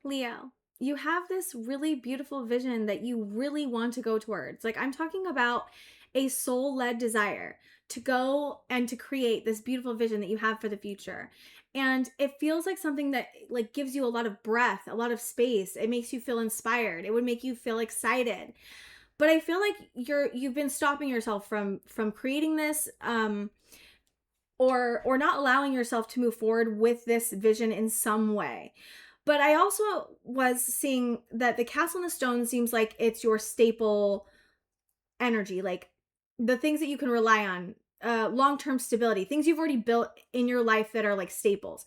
Leo, you have this really beautiful vision that you really want to go towards. Like, I'm talking about a soul-led desire to go and to create this beautiful vision that you have for the future. And it feels like something that like gives you a lot of breath, a lot of space. It makes you feel inspired. It would make you feel excited. But I feel like you've been stopping yourself from creating this or not allowing yourself to move forward with this vision in some way. But I also was seeing that the castle in the stone seems like it's your staple energy, like the things that you can rely on, long-term stability, things you've already built in your life that are like staples.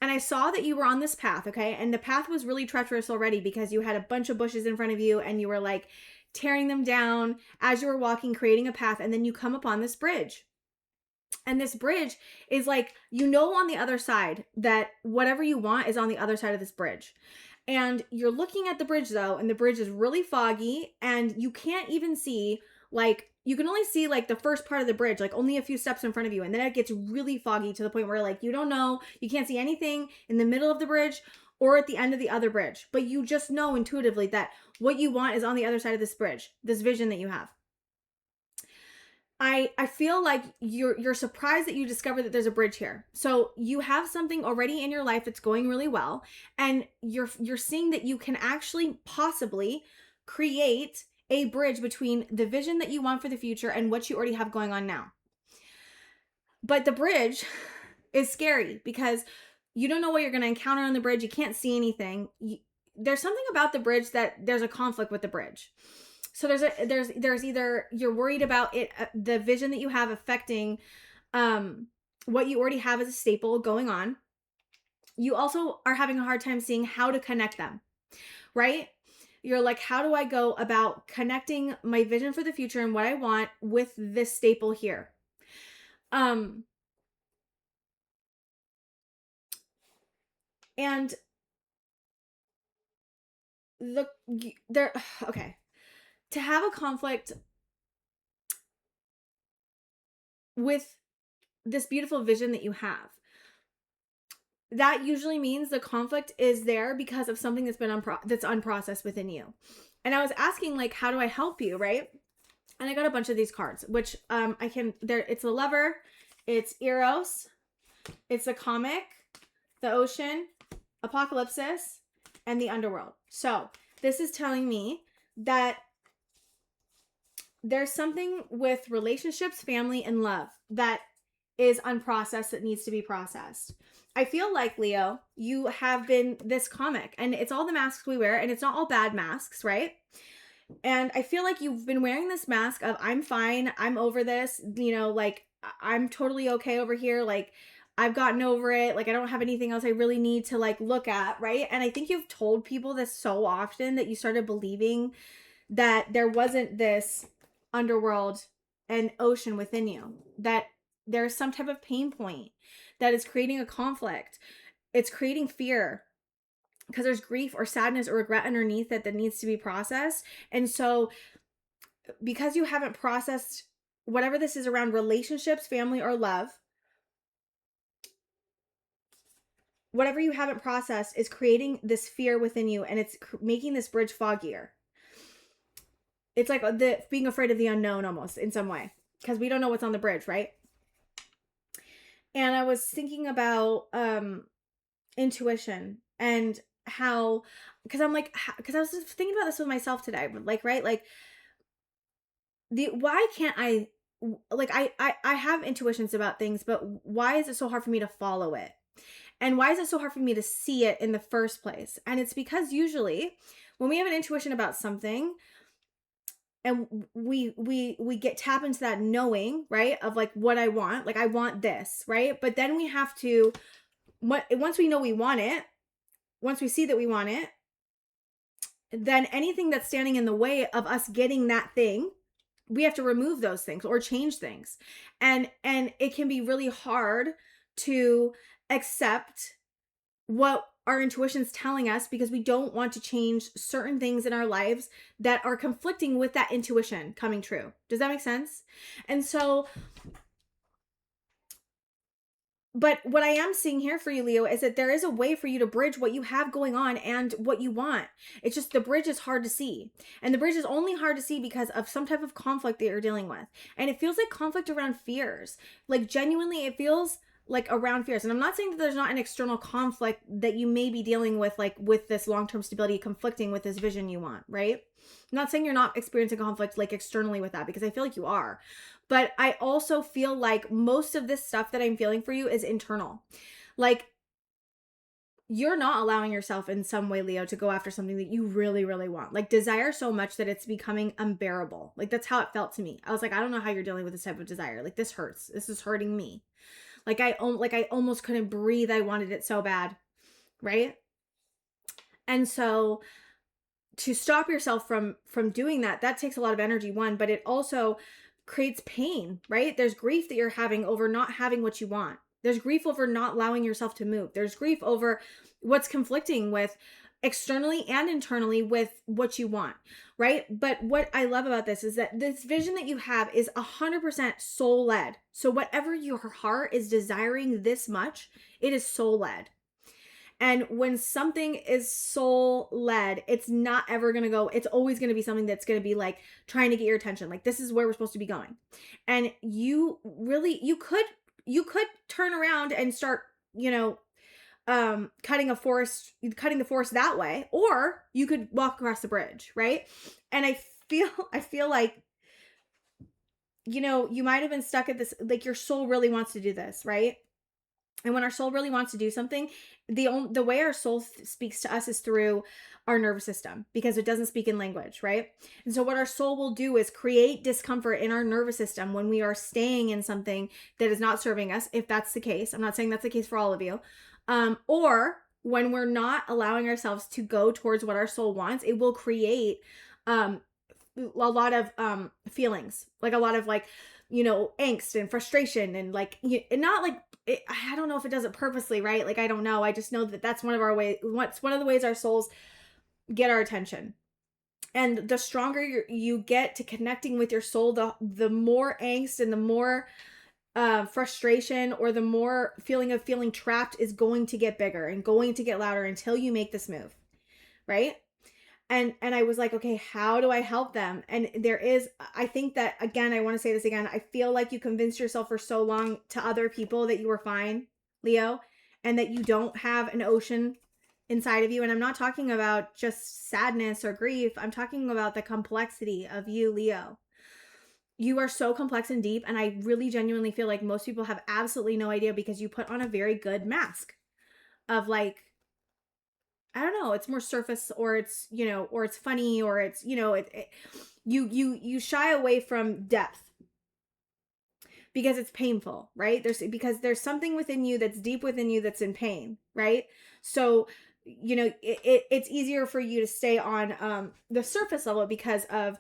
And I saw that you were on this path, okay? And the path was really treacherous already because you had a bunch of bushes in front of you and you were like tearing them down as you were walking, creating a path, and then you come upon this bridge. And this bridge is like, on the other side that whatever you want is on the other side of this bridge. And you're looking at the bridge though, and the bridge is really foggy and you can't even see, like, you can only see like the first part of the bridge, like only a few steps in front of you. And then it gets really foggy to the point where like, you don't know, you can't see anything in the middle of the bridge or at the end of the other bridge. But you just know intuitively that what you want is on the other side of this bridge, this vision that you have. I feel like you're surprised that you discovered that there's a bridge here. So you have something already in your life that's going really well, and you're seeing that you can actually possibly create a bridge between the vision that you want for the future and what you already have going on now. But the bridge is scary because you don't know what you're going to encounter on the bridge. You can't see anything. There's something about the bridge that there's a conflict with the bridge. So there's either you're worried about it, the vision that you have affecting what you already have as a staple going on. You also are having a hard time seeing how to connect them, right? You're like, how do I go about connecting my vision for the future and what I want with this staple here? And okay. To have a conflict with this beautiful vision that you have, that usually means the conflict is there because of something that's been that's unprocessed within you. And I was asking, like, how do I help you, right? And I got a bunch of these cards, which it's the Lover, it's Eros, it's the Comic, the Ocean, Apocalypsis, and the Underworld. So this is telling me that there's something with relationships, family, and love that is unprocessed that needs to be processed. I feel like, Leo, you have been this comic, and it's all the masks we wear, and it's not all bad masks, right? And I feel like you've been wearing this mask of, I'm fine, I'm over this, like, I'm totally okay over here, like, I've gotten over it, like, I don't have anything else I really need to, like, look at, right? And I think you've told people this so often that you started believing that there wasn't this underworld and ocean within you, that there's some type of pain point that is creating a conflict. It's creating fear because there's grief or sadness or regret underneath it that needs to be processed. And so because you haven't processed whatever this is around relationships, family, or love, whatever you haven't processed is creating this fear within you, and it's making this bridge foggier. It's like being afraid of the unknown almost in some way, because we don't know what's on the bridge, right? And I was thinking about intuition and how, because I was just thinking about this with myself today, like, right? Like, why can't I, like, I have intuitions about things, but why is it so hard for me to follow it? And why is it so hard for me to see it in the first place? And it's because usually when we have an intuition about something, and we get tap into that knowing, right, of like what I want, like I want this, right? But then we have to, once we know we want it, once we see that we want it, then anything that's standing in the way of us getting that thing, we have to remove those things or change things. And it can be really hard to accept what our intuition's telling us because we don't want to change certain things in our lives that are conflicting with that intuition coming true. Does that make sense? And so But what I am seeing here for you, Leo, is that there is a way for you to bridge what you have going on and what you want. It's just the bridge is hard to see. And the bridge is only hard to see because of some type of conflict that you're dealing with. And it feels like conflict around fears. Like genuinely, it feels like around fears. And I'm not saying that there's not an external conflict that you may be dealing with, like with this long-term stability conflicting with this vision you want, right? I'm not saying you're not experiencing conflict like externally with that, because I feel like you are. But I also feel like most of this stuff that I'm feeling for you is internal. Like, you're not allowing yourself in some way, Leo, to go after something that you really, really want. Like, desire so much that it's becoming unbearable. Like, that's how it felt to me. I was like, I don't know how you're dealing with this type of desire. Like, this hurts. This is hurting me. Like, I almost couldn't breathe. I wanted it so bad. Right? And so to stop yourself from doing that takes a lot of energy, one, but it also creates pain, right? There's grief that you're having over not having what you want. There's grief over not allowing yourself to move. There's grief over what's conflicting with externally and internally with what you want, right? But what I love about this is that this vision that you have is 100% soul led. So whatever your heart is desiring this much, it is soul led. And when something is soul led, it's not ever going to go, it's always going to be something that's going to be like trying to get your attention. Like, this is where we're supposed to be going. And you really, you could turn around and start, cutting the forest that way, or you could walk across the bridge. Right. And I feel like, you might have been stuck at this, like your soul really wants to do this. Right. And when our soul really wants to do something, the way our soul speaks to us is through our nervous system, because it doesn't speak in language, right? And so what our soul will do is create discomfort in our nervous system when we are staying in something that is not serving us, if that's the case. I'm not saying that's the case for all of you. Or when we're not allowing ourselves to go towards what our soul wants, it will create a lot of feelings, like a lot of like, angst and frustration, and like, not like, I don't know if it does it purposely, right? Like, I don't know. I just know that that's one of our ways. What's one of the ways our souls get our attention. And the stronger you get to connecting with your soul, the more angst and the more frustration, or the more feeling trapped is going to get bigger and going to get louder until you make this move, right? And I was like, okay, how do I help them? And I think that, again, I want to say this again. I feel like you convinced yourself for so long to other people that you were fine, Leo, and that you don't have an ocean inside of you. And I'm not talking about just sadness or grief. I'm talking about the complexity of you, Leo. You are so complex and deep. And I really genuinely feel like most people have absolutely no idea, because you put on a very good mask of like, I don't know, it's more surface, or it's, or it's funny, or it's, you shy away from depth because it's painful, right? Because there's something within you that's deep within you that's in pain, right? So, it's easier for you to stay on the surface level because of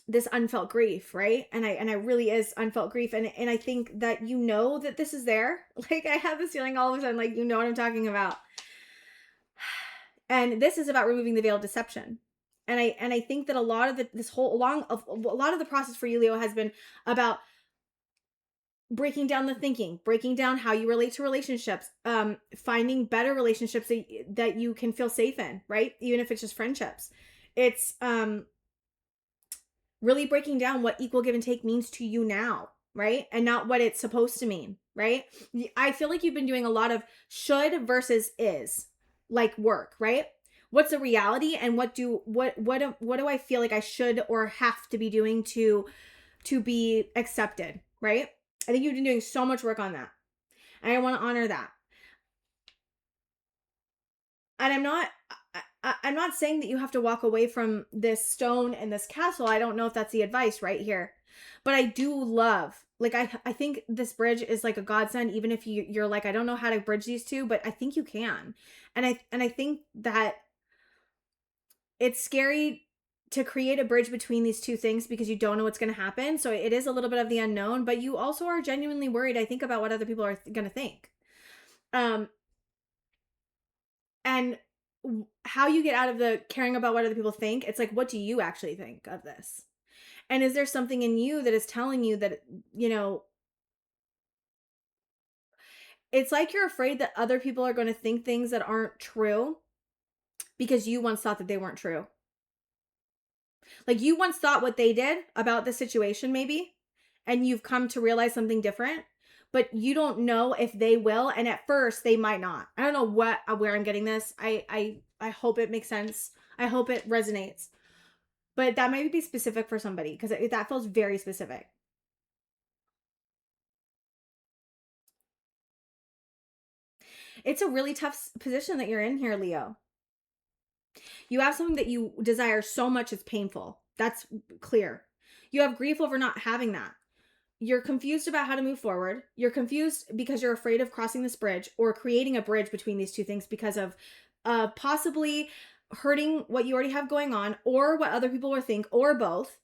this unfelt grief, right? And I really is unfelt grief. And I think that that this is there. Like, I have this feeling all of a sudden, like, what I'm talking about. And this is about removing the veil of deception. And I think that a lot of a lot of the process for you, Leo, has been about breaking down the thinking, breaking down how you relate to relationships, finding better relationships that you can feel safe in, right? Even if it's just friendships. It's really breaking down what equal give and take means to you now, right? And not what it's supposed to mean, right? I feel like you've been doing a lot of should versus is, like, work, right? What's the reality, and what do I feel like I should or have to be doing to be accepted, right? I think you've been doing so much work on that, and I want to honor that. And I'm not saying that you have to walk away from this stone and this castle. I don't know if that's the advice right here, but I do love, like, I think this bridge is like a godsend, even if you're like, I don't know how to bridge these two, but I think you can. And I think that it's scary to create a bridge between these two things because you don't know what's going to happen. So it is a little bit of the unknown, but you also are genuinely worried, I think, about what other people are going to think. And how you get out of the caring about what other people think, it's like, what do you actually think of this? And is there something in you that is telling you that, It's like you're afraid that other people are going to think things that aren't true because you once thought that they weren't true. Like you once thought what they did about the situation maybe, and you've come to realize something different, but you don't know if they will, and at first they might not. I don't know where I'm getting this. I hope it makes sense. I hope it resonates. But that might be specific for somebody because that feels very specific. It's a really tough position that you're in here, Leo. You have something that you desire so much it's painful. That's clear. You have grief over not having that. You're confused about how to move forward. You're confused because you're afraid of crossing this bridge or creating a bridge between these two things because of possibly hurting what you already have going on or what other people will think or both.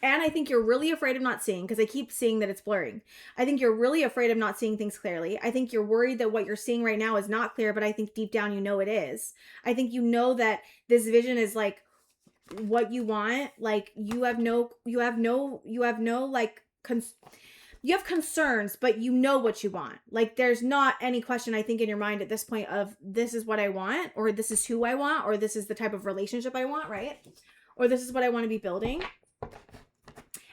And I think you're really afraid of not seeing, because I keep seeing that it's blurring. I think you're really afraid of not seeing things clearly. I think you're worried that what you're seeing right now is not clear, but I think deep down you know it is. I think you know that this vision is like what you want. Like you have concerns, but you know what you want. Like there's not any question, I think, in your mind at this point of this is what I want, or this is who I want, or this is the type of relationship I want, right? Or this is what I want to be building.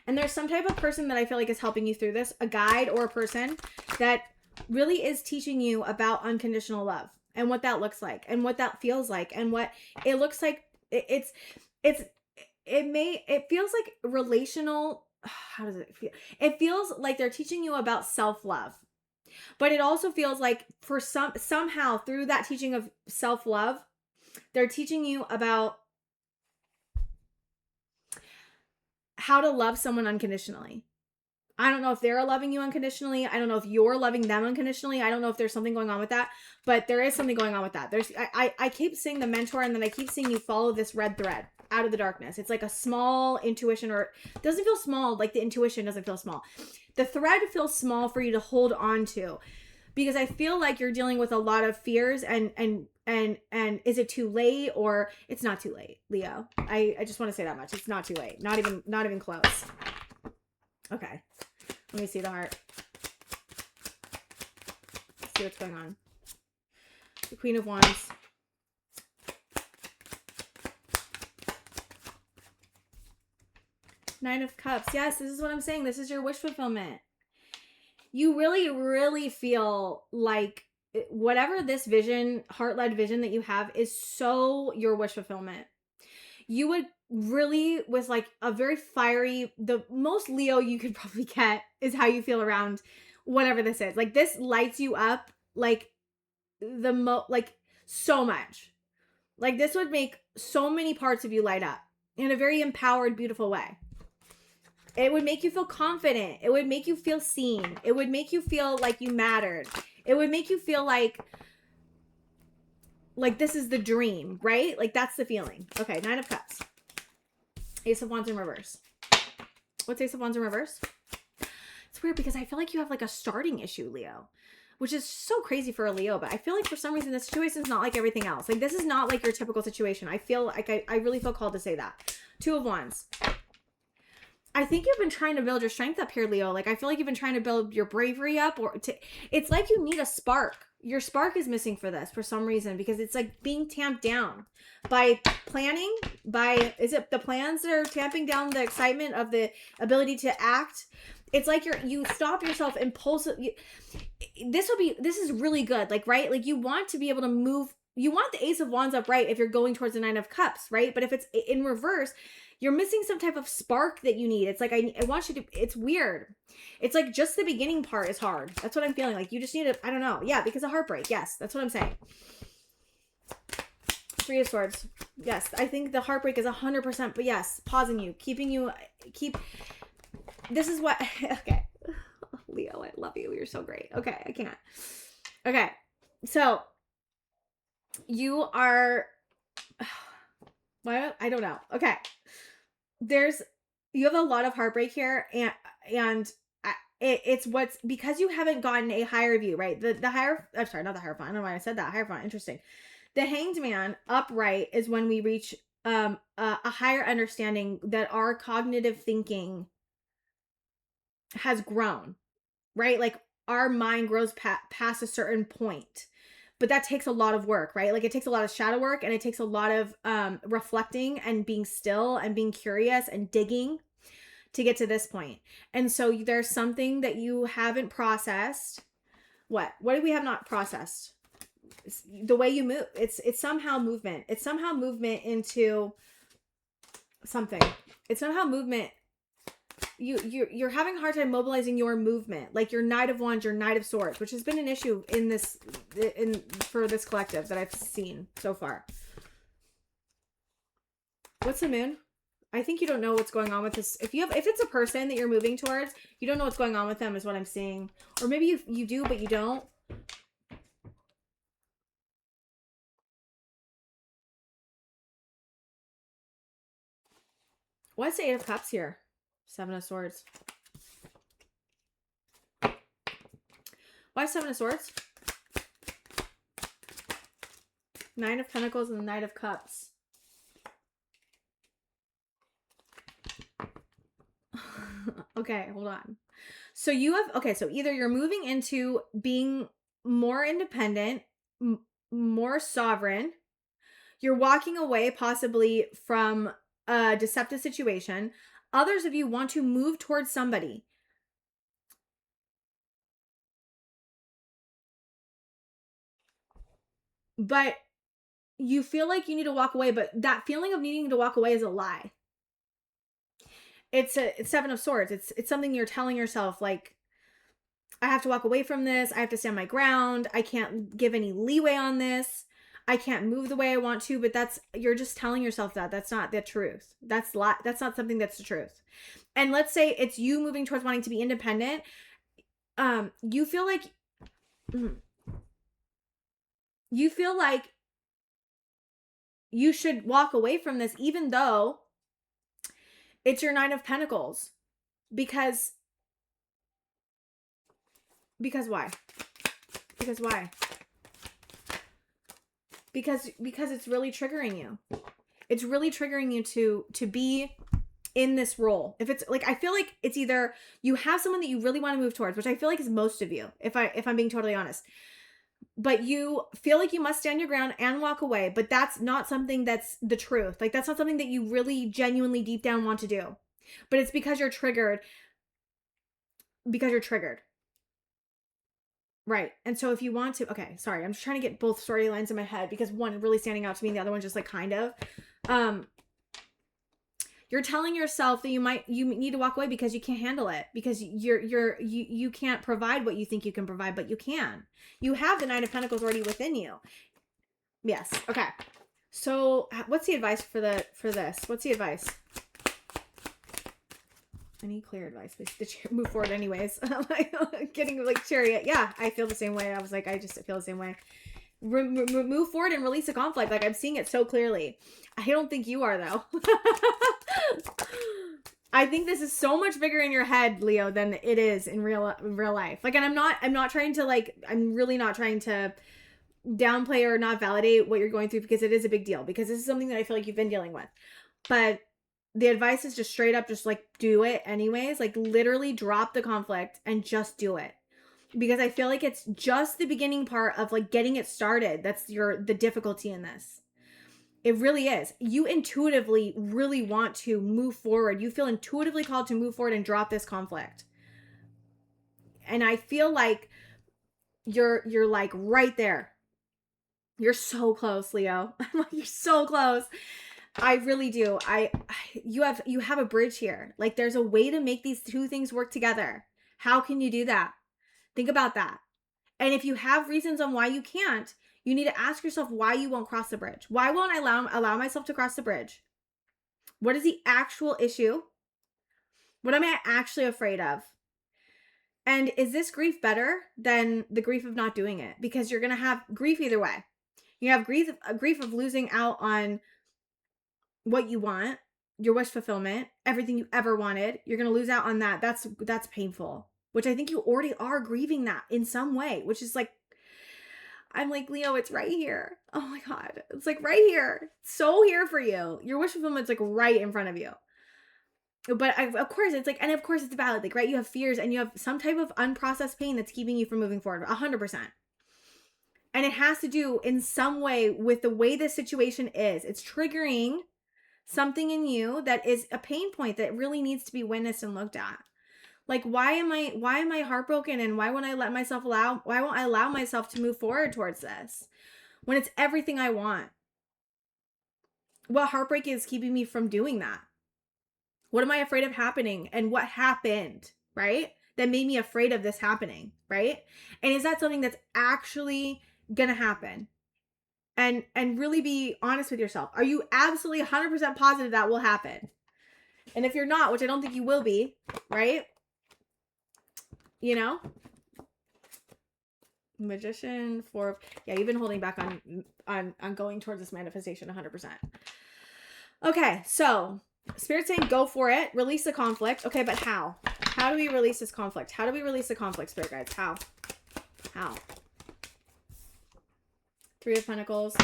And there's some type of person that I feel like is helping you through this, a guide or a person that really is teaching you about unconditional love and what that looks like and what that feels like and what it looks like. It feels like relational. How does it feel? It feels like they're teaching you about self-love, but it also feels like somehow through that teaching of self-love, they're teaching you about how to love someone unconditionally. I don't know if they're loving you unconditionally. I don't know if you're loving them unconditionally. I don't know if there's something going on with that, but there is something going on with that. I keep seeing the mentor, and then I keep seeing you follow this red thread out of the darkness. It's like a small intuition, or it doesn't feel small. Like the intuition doesn't feel small. The thread feels small for you to hold on to, because I feel like you're dealing with a lot of fears and is it too late? Or it's not too late, Leo. I just want to say that much. It's not too late. Not even close. Okay. Let me see the heart. Let's see what's going on. The Queen of Wands. Nine of Cups. Yes, this is what I'm saying. This is your wish fulfillment. You really, really feel like whatever this vision, heart-led vision that you have is so your wish fulfillment. You would really, with like a very fiery, the most Leo you could probably get is how you feel around whatever this is. Like this lights you up like like so much. Like this would make so many parts of you light up in a very empowered, beautiful way. It would make you feel confident. It would make you feel seen. It would make you feel like you mattered. It would make you feel like this is the dream, right? Like that's the feeling. Okay, Nine of Cups. Ace of Wands in reverse. What's Ace of Wands in reverse? It's weird because I feel like you have like a starting issue, Leo, which is so crazy for a Leo, but I feel like for some reason this situation is not like everything else. Like this is not like your typical situation. I feel like I really feel called to say that. Two of Wands. I think you've been trying to build your strength up here, Leo. Like, I feel like you've been trying to build your bravery up, it's like you need a spark. Your spark is missing for this for some reason, because it's like being tamped down by planning, is it the plans that are tamping down the excitement of the ability to act? It's like you stop yourself impulsively. This is really good. Like, right? Like you want to be able to move. You want the Ace of Wands upright if you're going towards the Nine of Cups, right? But if it's in reverse, you're missing some type of spark that you need. It's like, I want you to, it's weird. It's like just the beginning part is hard. That's what I'm feeling. Like you just need I don't know. Yeah, because of heartbreak. Yes, that's what I'm saying. Three of Swords. Yes, I think the heartbreak is 100%, but yes, pausing you, this is what, okay. Leo, I love you. You're so great. Okay, I can't. Okay, so you are, I don't know. Okay. You have a lot of heartbreak here, and it's because you haven't gotten a higher view, right? The higher, I'm sorry, not the Hierophant. I don't know why I said that. Hierophant, interesting. The Hanged Man upright is when we reach a higher understanding that our cognitive thinking has grown, right? Like our mind grows past a certain point. But that takes a lot of work, right? Like it takes a lot of shadow work, and it takes a lot of reflecting and being still and being curious and digging to get to this point. And so there's something that you haven't processed. What do we have not processed? It's the way you move. It's somehow movement. It's somehow movement into something. It's somehow movement. You're having a hard time mobilizing your movement, like your Knight of Wands, your Knight of Swords, which has been an issue for this collective that I've seen so far. What's the moon? I think you don't know what's going on with this. If it's a person that you're moving towards, you don't know what's going on with them, is what I'm seeing. Or maybe you do, but you don't. What's the Eight of Cups here? Seven of Swords. Why Seven of Swords? Nine of Pentacles and the Knight of Cups. Okay, hold on. So you have, okay, so either you're moving into being more independent, more sovereign. You're walking away possibly from a deceptive situation. Others of you want to move towards somebody. But you feel like you need to walk away, but that feeling of needing to walk away is a lie. It's Seven of Swords. It's something you're telling yourself, like, I have to walk away from this. I have to stand my ground. I can't give any leeway on this. I can't move the way I want to, but you're just telling yourself that. That's not the truth. That's not something that's the truth. And let's say it's you moving towards wanting to be independent. You feel like you should walk away from this, even though it's your Nine of Pentacles. Because why? Because why? Because it's really triggering you. It's really triggering you to be in this role. If it's like, I feel like it's either you have someone that you really want to move towards, which I feel like is most of you, if I'm being totally honest. But you feel like you must stand your ground and walk away, but that's not something that's the truth. Like, that's not something that you really genuinely deep down want to do. But it's because you're triggered. Right. And so if you want to, okay, sorry, I'm just trying to get both storylines in my head, because one really standing out to me and the other one just like kind of. You're telling yourself that you need to walk away because you can't handle it, because you can't provide what you think you can provide, but you can. You have the Nine of Pentacles already within you. Yes. Okay. So what's the advice for this? What's the advice? I need clear advice, please. To move forward anyways. Getting like Chariot. Yeah, I feel the same way. I was like, I just feel the same way. Move forward and release a conflict. Like, I'm seeing it so clearly. I don't think you are, though. I think this is so much bigger in your head, Leo, than it is in real life. Like, and I'm really not trying to downplay or not validate what you're going through, because it is a big deal, because this is something that I feel like you've been dealing with. But the advice is just straight up, just like do it anyways. Like, literally drop the conflict and just do it. Because I feel like it's just the beginning part of like getting it started. That's the difficulty in this. It really is. You intuitively really want to move forward. You feel intuitively called to move forward and drop this conflict. And I feel like you're like right there. You're so close, Leo. You're so close. I really do. You have a bridge here. Like, there's a way to make these two things work together. How can you do that? Think about that. And if you have reasons on why you can't, you need to ask yourself why you won't cross the bridge. Why won't I allow myself to cross the bridge? What is the actual issue? What am I actually afraid of? And is this grief better than the grief of not doing it? Because you're going to have grief either way. You have grief of losing out on what you want, your wish fulfillment, everything you ever wanted. You're going to lose out on that. That's painful, which I think you already are grieving that in some way, which is like, I'm like, Leo, it's right here. Oh my God. It's like right here. So here for you. Your wish fulfillment's like right in front of you. But of course it's like, and of course it's valid, like, right? You have fears and you have some type of unprocessed pain that's keeping you from moving forward 100%. And it has to do in some way with the way this situation is. It's triggering something in you that is a pain point that really needs to be witnessed and looked at. Like, why am I heartbroken, and why won't I allow myself to move forward towards this when it's everything I want? What heartbreak is keeping me from doing that? What am I afraid of happening? And what happened, right? That made me afraid of this happening, right? And is that something that's actually gonna happen? And really be honest with yourself. Are you absolutely 100% positive that will happen? And if you're not, which I don't think you will be, right? You know? Magician, yeah, you've been holding back on going towards this manifestation 100%. Okay, so Spirit's saying go for it. Release the conflict. Okay, but how? How do we release this conflict? How do we release the conflict, Spirit guides? How? How? Three of Pentacles.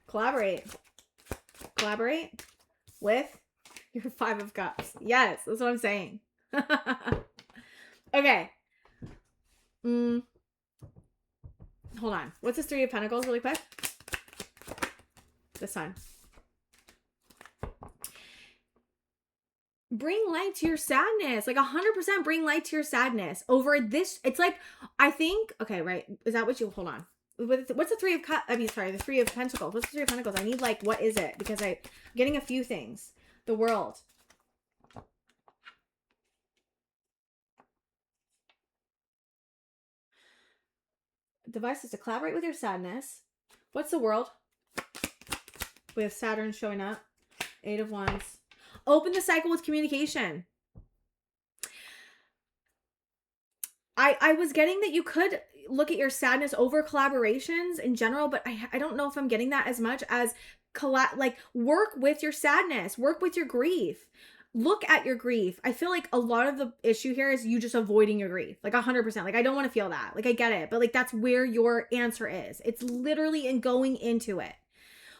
Collaborate. Collaborate with your Five of Cups. Yes, that's what I'm saying. Okay. Hold on. What's this Three of Pentacles really quick? This time. Bring light to your sadness. Like 100% bring light to your sadness over this. It's like, I think, okay, right. Is that what you, hold on. What's the Three of Cups? I mean, sorry, the Three of Pentacles. What's the Three of Pentacles? I need, like, what is it? Because I'm getting a few things. The World. Device is to collaborate with your sadness. What's the World? With Saturn showing up. Eight of Wands. Open the cycle with communication. I was getting that you could look at your sadness over collaborations in general, but I don't know if I'm getting that as much as like work with your sadness, work with your grief. Look at your grief. I feel like a lot of the issue here is you just avoiding your grief. Like 100%. Like, I don't want to feel that. Like, I get it. But like, that's where your answer is. It's literally in going into it.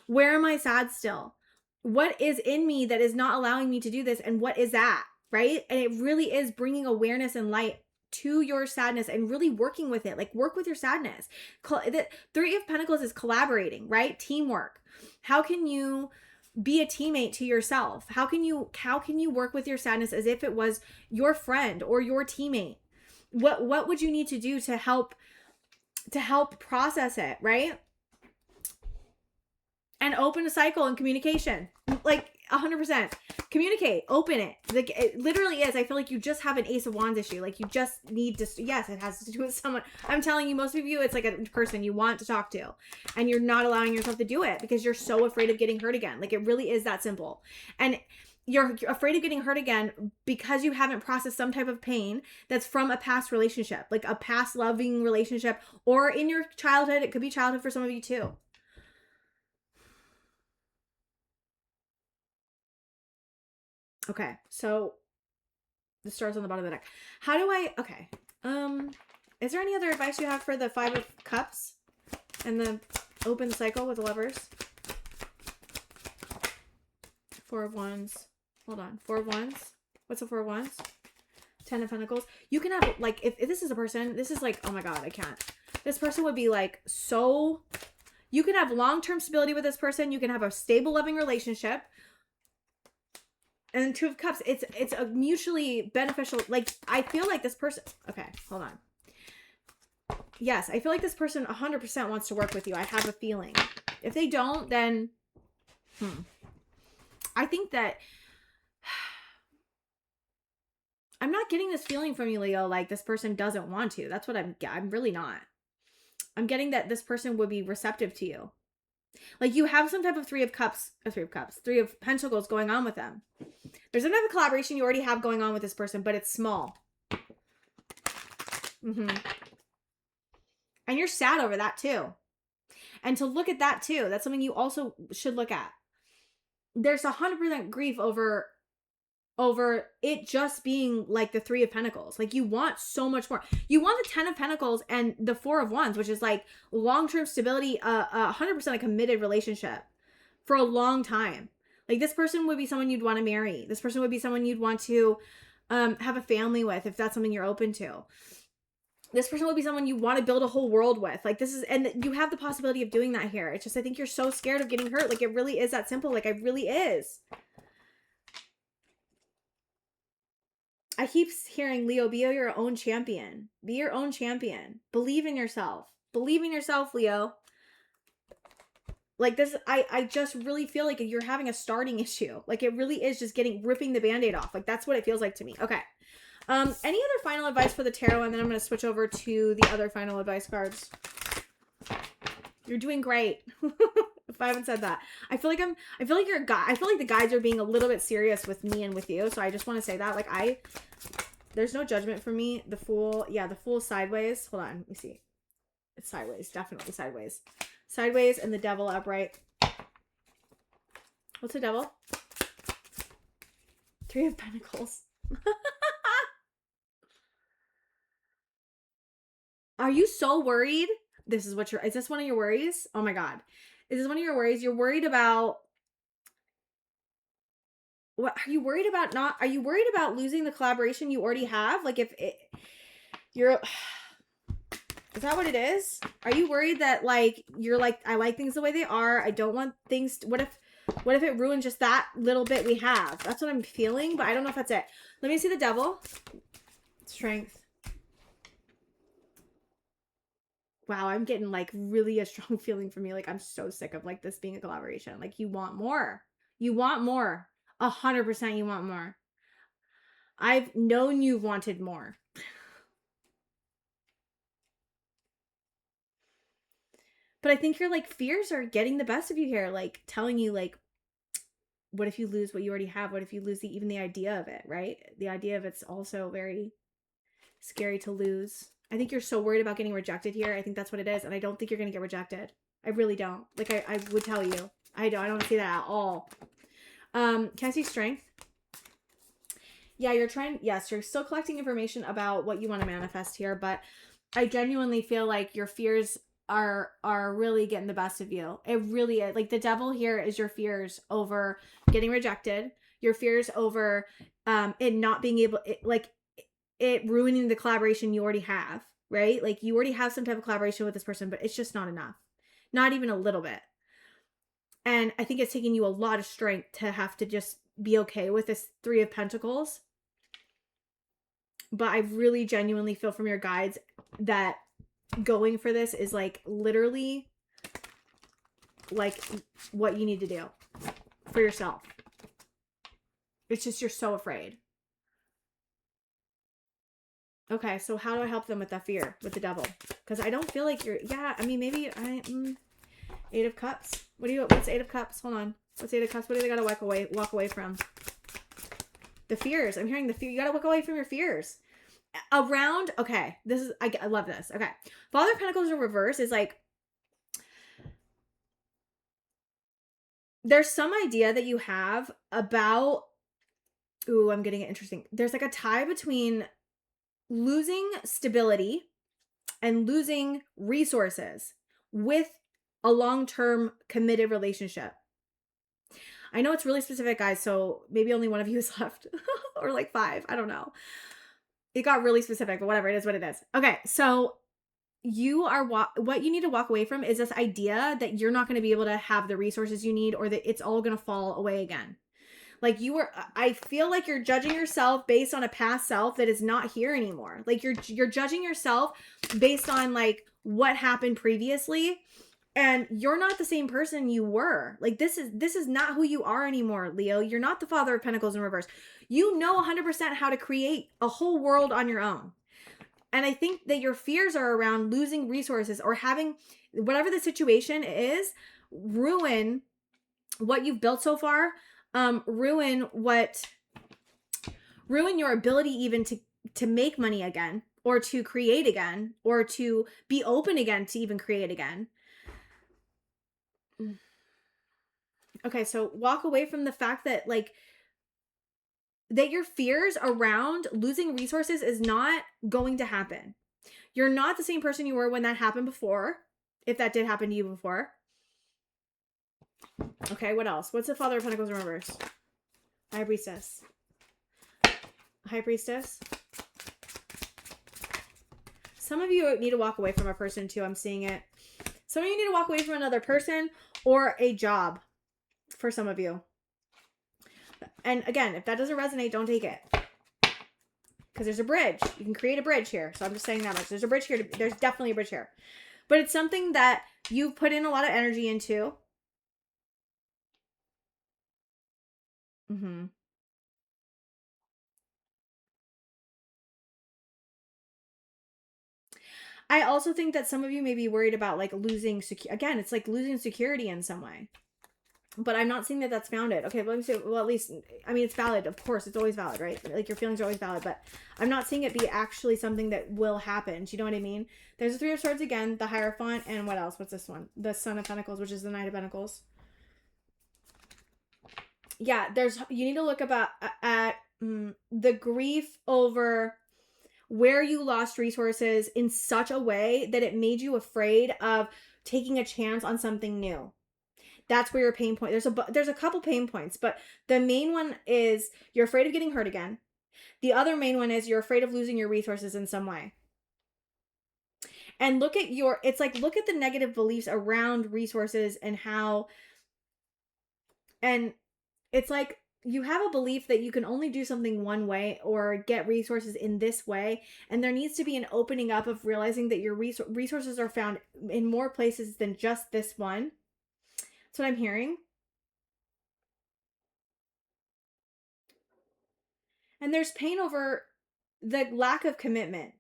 Where am I sad still? What is in me that is not allowing me to do this? And what is that? Right? And it really is bringing awareness and light to your sadness and really working with it. Like, work with your sadness. The Three of Pentacles is collaborating, right? Teamwork. How can you be a teammate to yourself? How can you work with your sadness as if it was your friend or your teammate? What would you need to do to help process it, right? And open a cycle and communication. Like 100%. Communicate. Open it. Like, it literally is. I feel like you just have an Ace of Wands issue. Like, you just need to, yes, it has to do with someone. I'm telling you, most of you, it's like a person you want to talk to. And you're not allowing yourself to do it because you're so afraid of getting hurt again. Like, it really is that simple. And you're afraid of getting hurt again because you haven't processed some type of pain that's from a past relationship. Like a past loving relationship. Or in your childhood. It could be childhood for some of you too. Okay, so the stars on the bottom of the deck. How do I, okay. Is there any other advice you have for the Five of Cups and the open cycle with the Lovers? Four of Wands. Hold on. Four of Wands. What's the Four of Wands? Ten of Pentacles. You can have, like, if this is a person, this is like, oh my God, I can't. This person would be like, so, you can have long-term stability with this person. You can have a stable, loving relationship. And then Two of Cups, it's a mutually beneficial, like, I feel like this person, okay, hold on. Yes, I feel like this person 100% wants to work with you. I have a feeling. If they don't, then, I think that, I'm not getting this feeling from you, Leo, like this person doesn't want to. That's what I'm really not. I'm getting that this person would be receptive to you. Like, you have some type of Three of Pentacles going on with them. There's some type of collaboration you already have going on with this person, but it's small. And you're sad over that too. And to look at that too, that's something you also should look at. There's 100% grief over it just being like the Three of Pentacles. Like, you want so much more. You want the Ten of Pentacles and the Four of Wands, which is like long-term stability, 100% a committed relationship for a long time. Like this person would be someone you'd want to marry. This person would be someone you'd want to have a family with if that's something you're open to. This person would be someone you want to build a whole world with. Like this is, and you have the possibility of doing that here. It's just, I think you're so scared of getting hurt. Like it really is that simple. Like it really is. I keep hearing, Leo, be your own champion. Be your own champion. Believe in yourself. Believe in yourself, Leo. Like this, I just really feel like you're having a starting issue. Like it really is just ripping the Band-Aid off. Like that's what it feels like to me. Okay. Any other final advice for the tarot? And then I'm going to switch over to the other final advice cards. You're doing great. If I haven't said that, I feel like you're a guy. I feel like the guides are being a little bit serious with me and with you. So I just want to say that, like there's no judgment for me. The Fool. Yeah. The Fool sideways. Hold on. Let me see. It's sideways. Definitely sideways. Sideways and the Devil upright. What's the Devil? Three of Pentacles. Are you so worried? Is this one of your worries? Oh my God. Is this one of your worries? You're worried about, what are you worried about? Are you worried about losing the collaboration you already have? Like is that what it is? Are you worried that like, you're like, I like things the way they are. I don't want things what if it ruined just that little bit we have? That's what I'm feeling, but I don't know if that's it. Let me see the Devil. Strength. Wow, I'm getting like really a strong feeling from you. Like I'm so sick of like this being a collaboration. Like you want more. You want more. 100% you want more. I've known you've wanted more. But I think your like fears are getting the best of you here. Like telling you like, what if you lose what you already have? What if you lose even the idea of it, right? The idea of it's also very scary to lose. I think you're so worried about getting rejected here. I think that's what it is. And I don't think you're going to get rejected. I really don't. Like I would tell you. I don't see that at all. Can I see strength? Yeah, yes, you're still collecting information about what you want to manifest here, but I genuinely feel like your fears are really getting the best of you. It really is. Like the Devil here is your fears over getting rejected, your fears over it not being able, it ruining the collaboration you already have, right? Like you already have some type of collaboration with this person, but it's just not enough. Not even a little bit. And I think it's taking you a lot of strength to have to just be okay with this Three of Pentacles. But I really genuinely feel from your guides that going for this is like literally like what you need to do for yourself. It's just, you're so afraid. Okay, so how do I help them with that fear, with the Devil? Because I don't feel like you're, yeah, I mean, maybe Eight of Cups. What's Eight of Cups? Hold on. What's Eight of Cups? What do they gotta walk away from? The fears. I'm hearing the fear. You gotta walk away from your fears. Around, okay, this is, I love this. Okay. Father of Pentacles in reverse is like, there's some idea that you have about, ooh, I'm getting it interesting. There's like a tie between losing stability and losing resources with a long-term committed relationship. I know it's really specific, guys, so maybe only one of you is left or like 5. I don't know. It got really specific, but whatever, it is what it is. Okay, so you are what you need to walk away from is this idea that you're not going to be able to have the resources you need, or that it's all going to fall away again. Like I feel like you're judging yourself based on a past self that is not here anymore. Like you're judging yourself based on like what happened previously, and you're not the same person you were. Like this is not who you are anymore, Leo. You're not the Father of Pentacles in reverse. You know 100% how to create a whole world on your own. And I think that your fears are around losing resources or having whatever the situation is ruin what you've built so far. Ruin your ability even to make money again, or to create again, or to be open again to even create again. Okay, so walk away from the fact that like that your fears around losing resources is not going to happen. You're not the same person you were when that happened before, if that did happen to you before. Okay, what else? What's the Father of Pentacles in reverse? High Priestess. High Priestess. Some of you need to walk away from a person too. I'm seeing it. Some of you need to walk away from another person or a job for some of you. And again, if that doesn't resonate, don't take it. Because there's a bridge. You can create a bridge here. So I'm just saying that much. There's a bridge here. There's definitely a bridge here. But it's something that you've put in a lot of energy into. Mm-hmm. I also think that some of you may be worried about like losing again, it's like losing security in some way. But I'm not seeing that that's founded. Okay, let me say, well, at least, I mean, it's valid. Of course, it's always valid, right? Like, your feelings are always valid. But I'm not seeing it be actually something that will happen. Do you know what I mean? There's the Three of Swords again, the Hierophant, and what else? What's this one? The Son of Pentacles, which is the Knight of Pentacles. Yeah, you need to look at the grief over where you lost resources in such a way that it made you afraid of taking a chance on something new. That's where your pain point. There's a couple pain points, but the main one is you're afraid of getting hurt again. The other main one is you're afraid of losing your resources in some way. And look at the negative beliefs around resources and how, and it's like you have a belief that you can only do something one way or get resources in this way. And there needs to be an opening up of realizing that your resources are found in more places than just this one. That's what I'm hearing. And there's pain over the lack of commitment.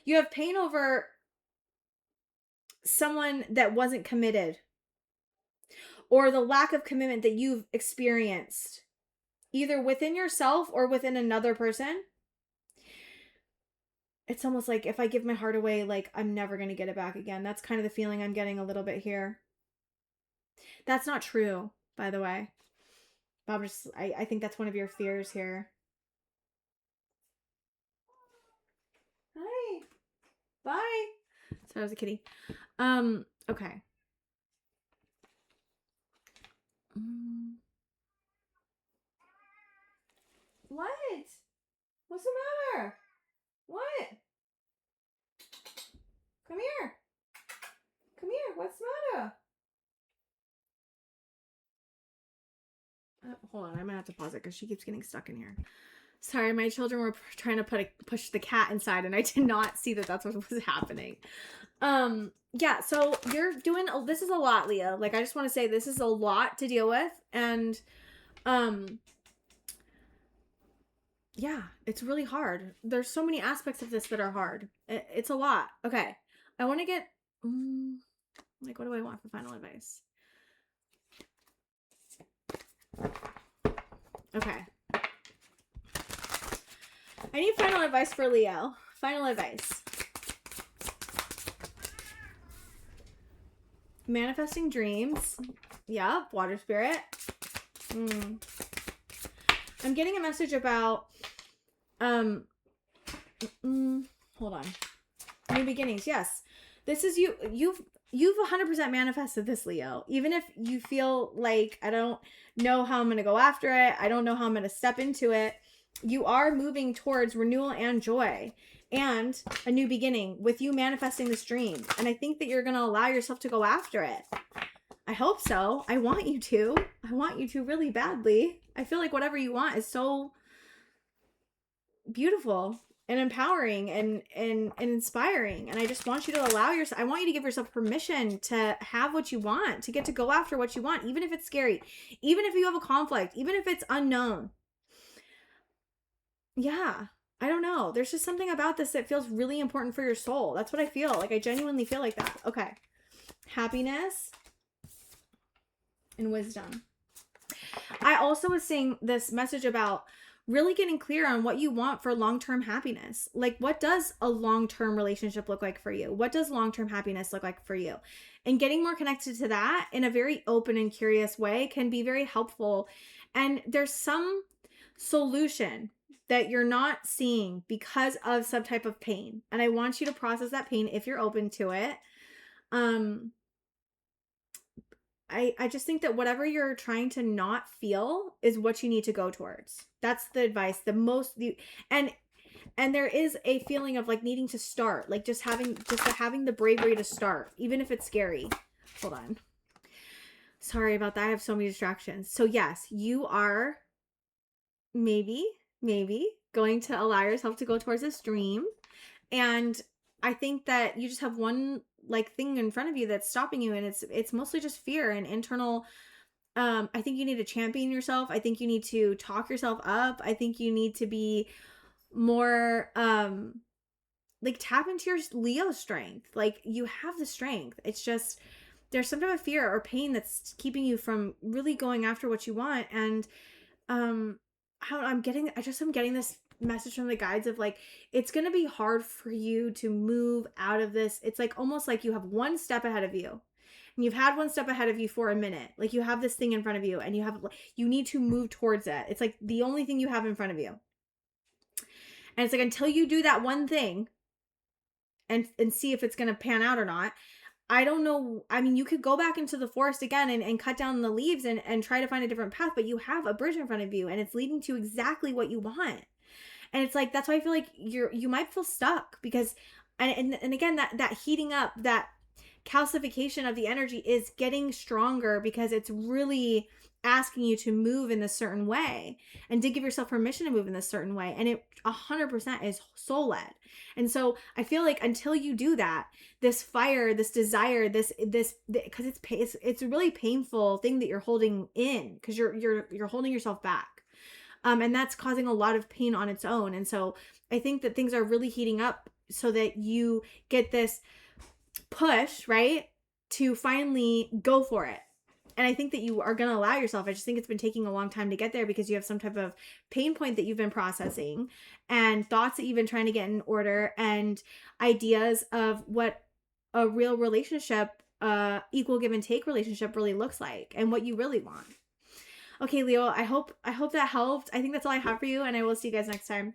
You have pain over someone that wasn't committed or the lack of commitment that you've experienced either within yourself or within another person. It's almost like if I give my heart away, like I'm never going to get it back again. That's kind of the feeling I'm getting a little bit here. That's not true, by the way. Bob, I think that's one of your fears here. Hi. Bye. So I was a kitty. Okay. What? What's the matter? What? Come here. Come here. What's the matter? Hold on. I'm going to have to pause it because she keeps getting stuck in here. Sorry, my children were trying to push the cat inside and I did not see that that's what was happening. Yeah, so you're doing, this is a lot, Leo. Like, I just want to say this is a lot to deal with. And, yeah, it's really hard. There's so many aspects of this that are hard. It's a lot. Okay. I want to get, like, what do I want for final advice? Okay. I need final advice for Leo. Final advice. Manifesting dreams. Yeah, water spirit. I'm getting a message about hold on. New beginnings. Yes. This is you've 100% manifested this, Leo. Even if you feel like I don't know how I'm going to go after it, I don't know how I'm going to step into it, you are moving towards renewal and joy and a new beginning with you manifesting this dream. And I think that you're going to allow yourself to go after it. I hope so. I want you to. I want you to really badly. I feel like whatever you want is so beautiful and empowering and inspiring. And I just want you to I want you to give yourself permission to have what you want, to get to go after what you want, even if it's scary, even if you have a conflict, even if it's unknown. Yeah. I don't know. There's just something about this that feels really important for your soul. That's what I feel. Like, I genuinely feel like that. Okay. Happiness and wisdom. I also was seeing this message about really getting clear on what you want for long-term happiness. Like, what does a long-term relationship look like for you? What does long-term happiness look like for you? And getting more connected to that in a very open and curious way can be very helpful. And there's some solution that you're not seeing because of some type of pain. And I want you to process that pain if you're open to it. Um, I just think that whatever you're trying to not feel is what you need to go towards. That's the advice. And there is a feeling of like needing to start, like just having the bravery to start, even if it's scary. Hold on. Sorry about that. I have so many distractions. So yes, you are maybe going to allow yourself to go towards this dream. And I think that you just have one like thing in front of you that's stopping you, and it's mostly just fear and internal. I think you need to champion yourself. I think you need to talk yourself up. I think you need to be more like tap into your Leo strength. Like you have the strength. It's just there's some type of fear or pain that's keeping you from really going after what you want. And I'm getting this message from the guides of like it's gonna be hard for you to move out of this. It's like almost like you have one step ahead of you, and you've had one step ahead of you for a minute. Like you have this thing in front of you, and you need to move towards it. It's like the only thing you have in front of you, and it's like until you do that one thing and see if it's gonna pan out or not. I don't know. I mean, you could go back into the forest again and cut down the leaves and try to find a different path, but you have a bridge in front of you, and it's leading to exactly what you want. And it's like, that's why I feel like you might feel stuck because, and again, that heating up, that calcification of the energy is getting stronger because it's really asking you to move in this certain way and to give yourself permission to move in this certain way. And it 100% is soul led. And so I feel like until you do that, this fire, this desire, because it's a really painful thing that you're holding in because you're holding yourself back. And that's causing a lot of pain on its own. And so I think that things are really heating up so that you get this push, right, to finally go for it. And I think that you are going to allow yourself. I just think it's been taking a long time to get there because you have some type of pain point that you've been processing and thoughts that you've been trying to get in order and ideas of what a real relationship, equal give and take relationship really looks like and what you really want. Okay, Leo, I hope that helped. I think that's all I have for you, and I will see you guys next time.